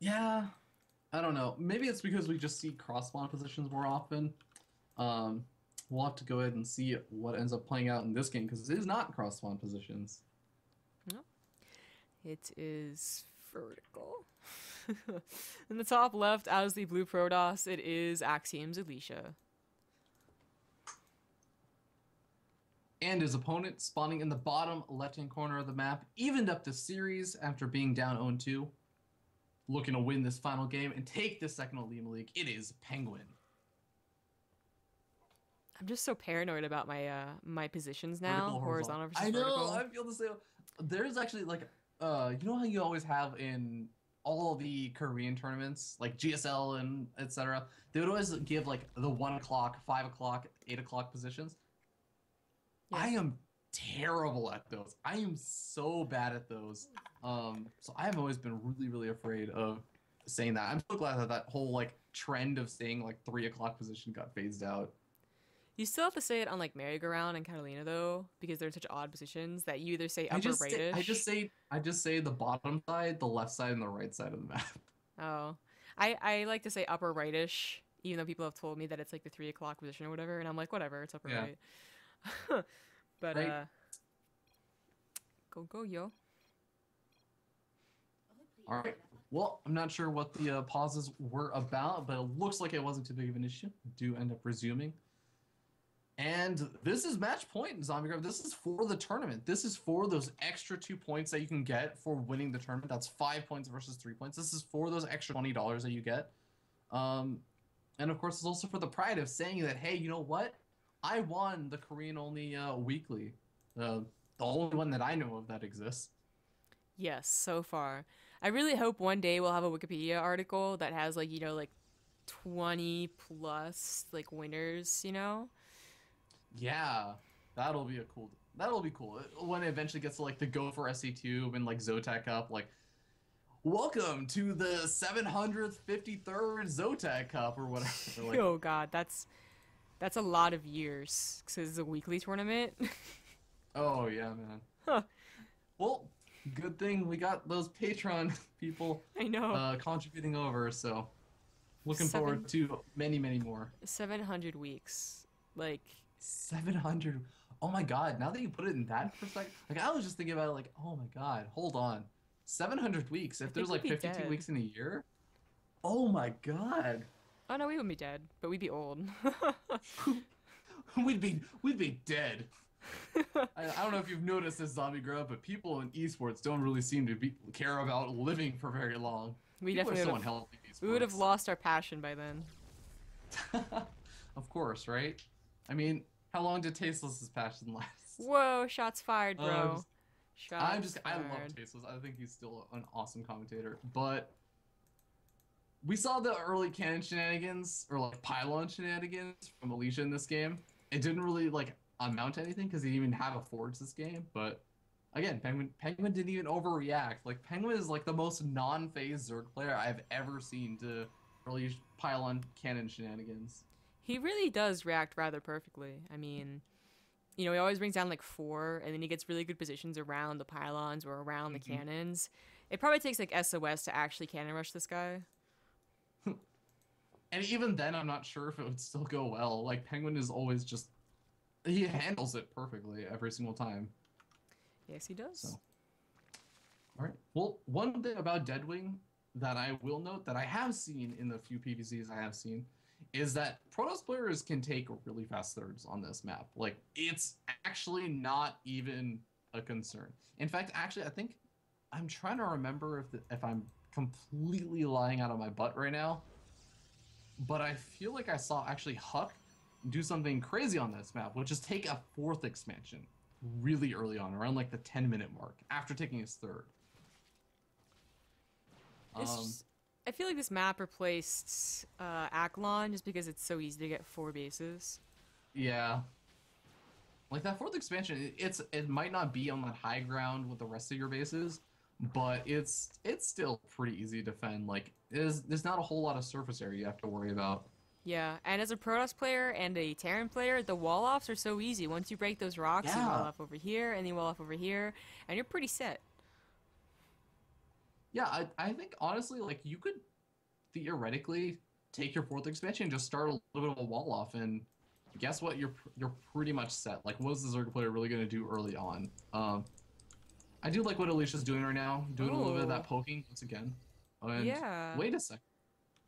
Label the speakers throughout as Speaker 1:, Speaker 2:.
Speaker 1: Yeah, I don't know. Maybe it's because we just see cross spawn positions more often. Um, we'll have to go ahead and see what ends up playing out in this game because it is not cross spawn positions.
Speaker 2: No, it is vertical. In the top left, as the blue Protoss, it is Axiom's Alicia.
Speaker 1: And his opponent spawning in the bottom left-hand corner of the map, evened up the series after being down 0-2, looking to win this final game and take the second Alima League. It is Penguin.
Speaker 2: I'm just so paranoid about my positions now,
Speaker 1: Vertical, horizontal.
Speaker 2: horizontal versus
Speaker 1: I know,
Speaker 2: vertical.
Speaker 1: I feel the same. There's actually like you know how you always have in all the Korean tournaments, like GSL and etc. They would always give like the 1 o'clock, 5 o'clock, 8 o'clock positions.
Speaker 2: Yeah.
Speaker 1: I am terrible at those. I am so bad at those. So I have always been really, really afraid of saying that. I'm so glad that that whole like trend of saying like 3 o'clock position got phased out.
Speaker 2: You still have to say it on like merry-go-round and Catalina though, because they're in such odd positions that you either say upper rightish.
Speaker 1: I just say the bottom side, the left side, and the right side of the map.
Speaker 2: Oh, I like to say upper rightish, even though people have told me that it's like the 3 o'clock position or whatever, and I'm like whatever, it's upper
Speaker 1: Yeah.
Speaker 2: right. But
Speaker 1: Right.
Speaker 2: go yo.
Speaker 1: All right. Well, I'm not sure what the pauses were about, but it looks like it wasn't too big of an issue. Do end up resuming. And this is match point, Zombie Grove. This is for the tournament. This is for those extra 2 points that you can get for winning the tournament. That's 5 points versus 3 points. This is for those extra $20 that you get. Um, and of course, it's also for the pride of saying that, hey, you know what? I won the Korean only weekly. The only one that I know of that exists.
Speaker 2: Yes, so far. I really hope one day we'll have a Wikipedia article that has like, 20 plus like winners, you know?
Speaker 1: Yeah, that'll be cool. When it eventually gets to like the Go for SC2 and like Zotac Cup, like welcome to the 753rd Zotac Cup or whatever. Like,
Speaker 2: Oh god, that's a lot of years because it's a weekly tournament.
Speaker 1: oh yeah, man.
Speaker 2: Huh,
Speaker 1: Well, good thing we got those Patreon people
Speaker 2: I know.
Speaker 1: contributing over, so looking forward
Speaker 2: Seven
Speaker 1: to many, many more.
Speaker 2: 700 weeks. Like
Speaker 1: 700. Oh my God, now that you put it in that perspective, like I was just thinking about it like, oh my God, hold on. 700 weeks.
Speaker 2: I
Speaker 1: If there's
Speaker 2: think we'd
Speaker 1: like
Speaker 2: be
Speaker 1: 52
Speaker 2: dead.
Speaker 1: weeks in a year, oh my God.
Speaker 2: Oh no, we wouldn't be dead, but we'd be old.
Speaker 1: We'd be dead. I don't know if you've noticed this zombie grow up, but people in esports don't really seem to care about living for very long.
Speaker 2: We
Speaker 1: People are
Speaker 2: definitely
Speaker 1: so
Speaker 2: would have
Speaker 1: unhealthy in
Speaker 2: we would have
Speaker 1: esports.
Speaker 2: lost our passion by then.
Speaker 1: Of course, right? I mean, how long did Tasteless's passion last?
Speaker 2: Whoa, shots fired, bro.
Speaker 1: Just,
Speaker 2: Shots
Speaker 1: I love
Speaker 2: fired.
Speaker 1: Tasteless. I think he's still an awesome commentator. But we saw the early cannon shenanigans or like pylon shenanigans from Alicia in this game. It didn't really like amount to anything because he didn't even have a forge this game. But again, Penguin didn't even overreact. Like Penguin is like the most non-phase Zerg player I've ever seen to early pylon cannon shenanigans.
Speaker 2: He really does react rather perfectly. I mean, he always brings down like four, and then he gets really good positions around the pylons or around the
Speaker 1: Hmm.
Speaker 2: cannons. It probably takes like SOS to actually cannon rush this guy.
Speaker 1: And even then, I'm not sure if it would still go well. Like Penguin is always just he handles it perfectly every single time.
Speaker 2: Yes, he does.
Speaker 1: So, all right. Well, one thing about Deadwing that I will note that I have seen in the few PVCs I have seen is that Protoss players can take really fast thirds on this map. Like it's actually not even a concern. In fact, actually, I think I'm trying to remember if I'm completely lying out of my butt right now, but I feel like I saw actually Huck do something crazy on this map, which is take a fourth expansion really early on, around like the 10-minute mark, after taking his third. Um,
Speaker 2: It's I feel like this map replaced Aklon just because it's so easy to get four bases.
Speaker 1: yeah, like that fourth expansion, it might not be on that high ground with the rest of your bases, but it's still pretty easy to defend. Like there's not a whole lot of surface area you have to worry about.
Speaker 2: Yeah, and as a Protoss player and a Terran player, the wall offs are so easy. Once you break those rocks, you wall
Speaker 1: Yeah,
Speaker 2: off over here, and you wall off over here, and you're pretty set.
Speaker 1: Yeah, I think honestly, like you could theoretically take your fourth expansion and just start a little bit of a wall off, and guess what? You're pretty much set. Like, what is the Zerg player really going to do early on? I do like what Alicia's doing right now, doing a little bit of that
Speaker 2: Oh,
Speaker 1: poking once again. And
Speaker 2: yeah.
Speaker 1: wait a sec,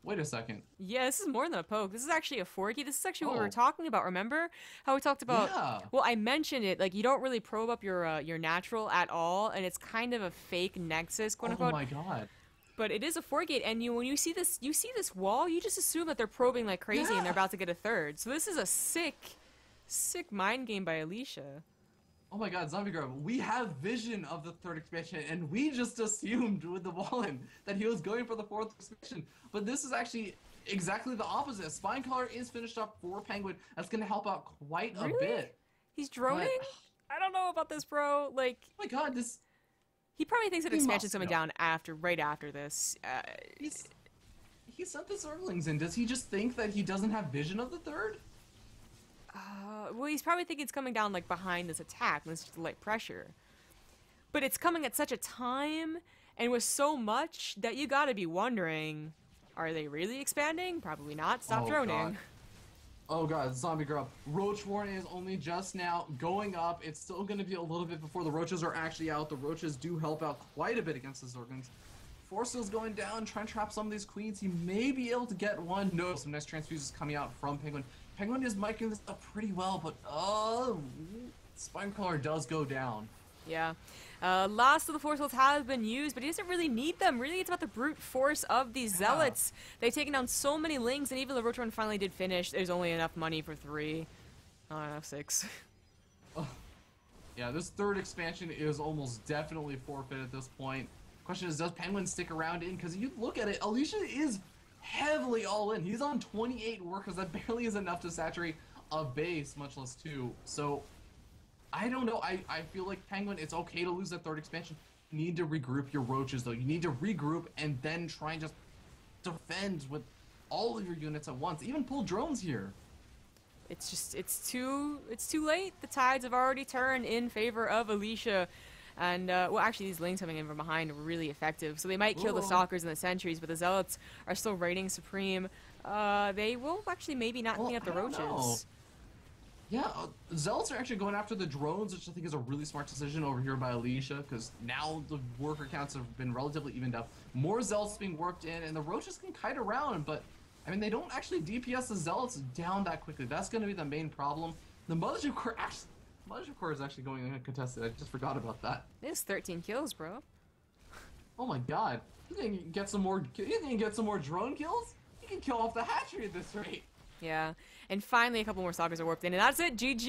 Speaker 1: wait a second.
Speaker 2: Yeah, this is more than a poke. This is actually a forky. This is actually what we were
Speaker 1: Oh,
Speaker 2: talking about. Remember how we talked about?
Speaker 1: yeah.
Speaker 2: Well, I mentioned it. Like you don't really probe up your natural at all, and it's kind of a fake nexus, quote
Speaker 1: Oh
Speaker 2: unquote.
Speaker 1: my God.
Speaker 2: But it is a four gate, and when you see this wall, you just assume that they're probing like crazy, and they're
Speaker 1: Yeah.
Speaker 2: about to get a third. So this is a sick mind game by Alicia.
Speaker 1: Oh my God, Zombie Grub. We have vision of the third expansion, and we just assumed with the Wallen that he was going for the fourth expansion. But this is actually exactly the opposite. Spinecaller is finished up for Penguin. That's going to help out quite a
Speaker 2: Really?
Speaker 1: bit.
Speaker 2: He's droning?
Speaker 1: But
Speaker 2: I don't know about this, bro. Like
Speaker 1: oh my God, this
Speaker 2: he probably thinks that
Speaker 1: he
Speaker 2: expansion's
Speaker 1: must
Speaker 2: coming
Speaker 1: know.
Speaker 2: down right after this.
Speaker 1: He's he sent the Zerglings in. Does he just think that he doesn't have vision of the third?
Speaker 2: Well, he's probably thinking it's coming down like behind this attack, and it's just light pressure. But it's coming at such a time and with so much that you gotta be wondering, are they really expanding? Probably not. Stop
Speaker 1: Oh
Speaker 2: droning.
Speaker 1: God. Oh God, Zombie Grub. Roach Warren is only just now going up. It's still going to be a little bit before the Roaches are actually out. The Roaches do help out quite a bit against the Zerglings. Force's going down, trying to trap some of these queens. He may be able to get one. No, some nice transfuses coming out from Penguin. Penguin is miking this up pretty well, but Spinecrawler does go down.
Speaker 2: Yeah. Last of the force wills have been used, but he doesn't really need them. Really, it's about the brute force of these
Speaker 1: Yeah.
Speaker 2: zealots. They've taken down so many lings, and even the Roach one finally did finish. There's only enough money for 3. Not enough 6.
Speaker 1: Yeah, this third expansion is almost definitely forfeit at this point. Question is, does Penguin stick around in? Because you look at it, Alicia is heavily all in. He's on 28 workers. That barely is enough to saturate a base, much less 2. So, I don't know. I feel like Penguin, it's okay to lose that third expansion. You need to regroup your Roaches, though. You need to regroup and then try and just defend with all of your units at once. Even pull drones here.
Speaker 2: It's too late. The tides have already turned in favor of Alicia. And, well, actually, these lings coming in from behind are really effective. So they might kill the
Speaker 1: Ooh.
Speaker 2: stalkers and the sentries, but the zealots are still reigning supreme. They will actually maybe not clean up the
Speaker 1: I don't know.
Speaker 2: roaches.
Speaker 1: Yeah, Zealots are actually going after the drones, which I think is a really smart decision over here by Alicia, because now the worker counts have been relatively evened up. More Zealots being worked in, and the Roaches can kite around, but, I mean, they don't actually DPS the Zealots down that quickly. That's going to be the main problem. The Mothership Core is actually going uncontested. I just forgot about that.
Speaker 2: It's 13 kills, bro.
Speaker 1: Oh my god. You can get some more drone kills? You can kill off the hatchery at this rate.
Speaker 2: Yeah. And finally, a couple more stalkers are warped in, and that's it. GG!